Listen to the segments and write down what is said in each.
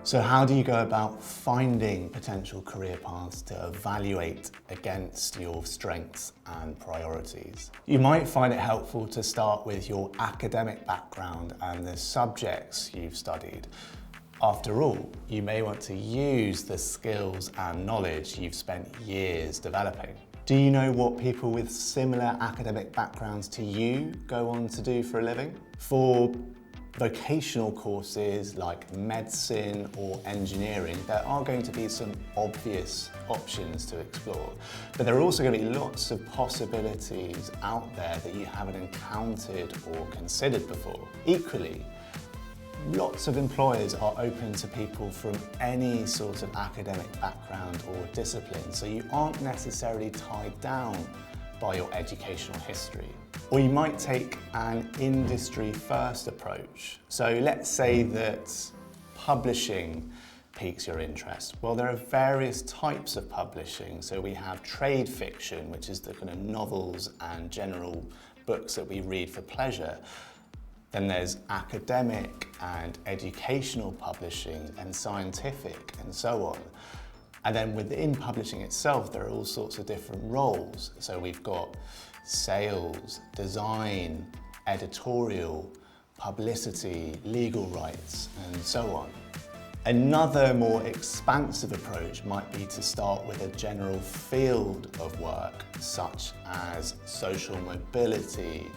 So how do you go about finding potential career paths to evaluate against your strengths and priorities? You might find it helpful to start with your academic background and the subjects you've studied. After all, you may want to use the skills and knowledge you've spent years developing. Do you know what people with similar academic backgrounds to you go on to do for a living? For vocational courses like medicine or engineering, there are going to be some obvious options to explore, but there are also going to be lots of possibilities out there that you haven't encountered or considered before. Equally, lots of employers are open to people from any sort of academic background or discipline, so you aren't necessarily tied down by your educational history. Or you might take an industry-first approach. So let's say that publishing piques your interest. Well, there are various types of publishing. So we have trade fiction, which is the kind of novels and general books that we read for pleasure. Then there's academic and educational publishing and scientific and so on. And then within publishing itself, there are all sorts of different roles. So we've got sales, design, editorial, publicity, legal rights, and so on. Another more expansive approach might be to start with a general field of work, such as social mobility,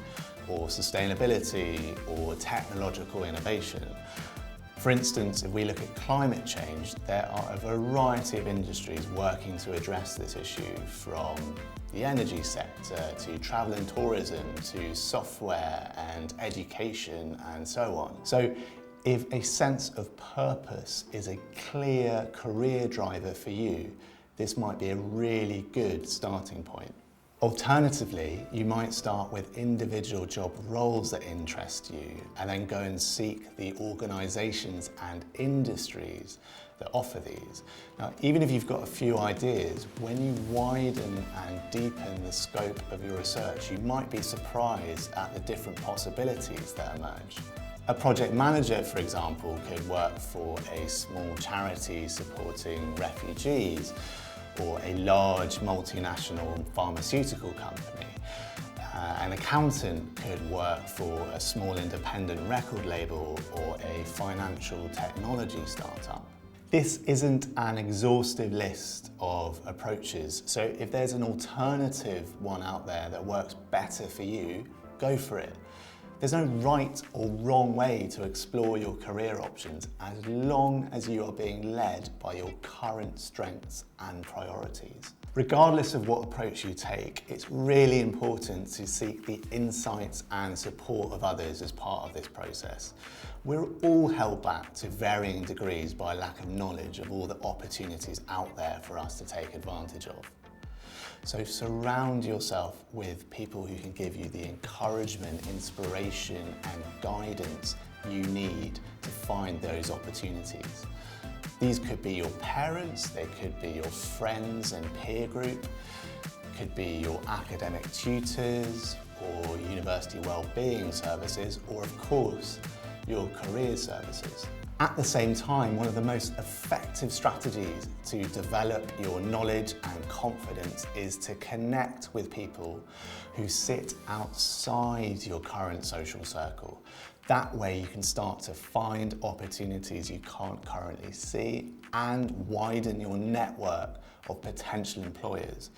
or sustainability, or technological innovation. For instance, if we look at climate change, there are a variety of industries working to address this issue, from the energy sector to travel and tourism to software and education and so on. So if a sense of purpose is a clear career driver for you, this might be a really good starting point. Alternatively, you might start with individual job roles that interest you and then go and seek the organisations and industries that offer these. Now, even if you've got a few ideas, when you widen and deepen the scope of your research, you might be surprised at the different possibilities that emerge. A project manager, for example, could work for a small charity supporting refugees, or a large multinational pharmaceutical company. An accountant could work for a small independent record label or a financial technology startup. This isn't an exhaustive list of approaches, so if there's an alternative one out there that works better for you, go for it. There's no right or wrong way to explore your career options as long as you are being led by your current strengths and priorities. Regardless of what approach you take, it's really important to seek the insights and support of others as part of this process. We're all held back to varying degrees by lack of knowledge of all the opportunities out there for us to take advantage of. So surround yourself with people who can give you the encouragement, inspiration, and guidance you need to find those opportunities. These could be your parents, they could be your friends and peer group, could be your academic tutors or university wellbeing services, or of course, your career services. At the same time, one of the most effective strategies to develop your knowledge and confidence is to connect with people who sit outside your current social circle. That way you can start to find opportunities you can't currently see and widen your network of potential employers.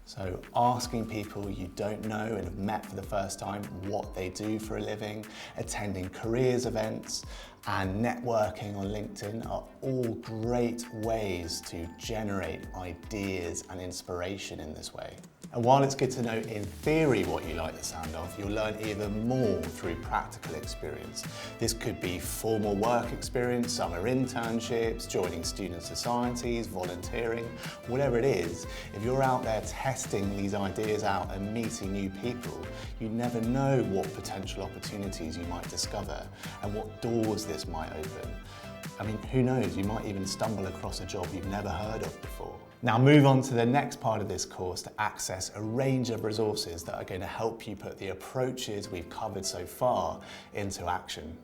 So asking people you don't know and have met for the first time what they do for a living, attending careers events, and networking on LinkedIn are all great ways to generate ideas and inspiration in this way. And while it's good to know in theory what you like the sound of, you'll learn even more through practical experience. This could be formal work experience, summer internships, joining student societies, volunteering, whatever it is. If you're out there testing these ideas out and meeting new people, you never know what potential opportunities you might discover and what doors this might open. I mean, who knows, you might even stumble across a job you've never heard of before. Now move on to the next part of this course to access a range of resources that are going to help you put the approaches we've covered so far into action.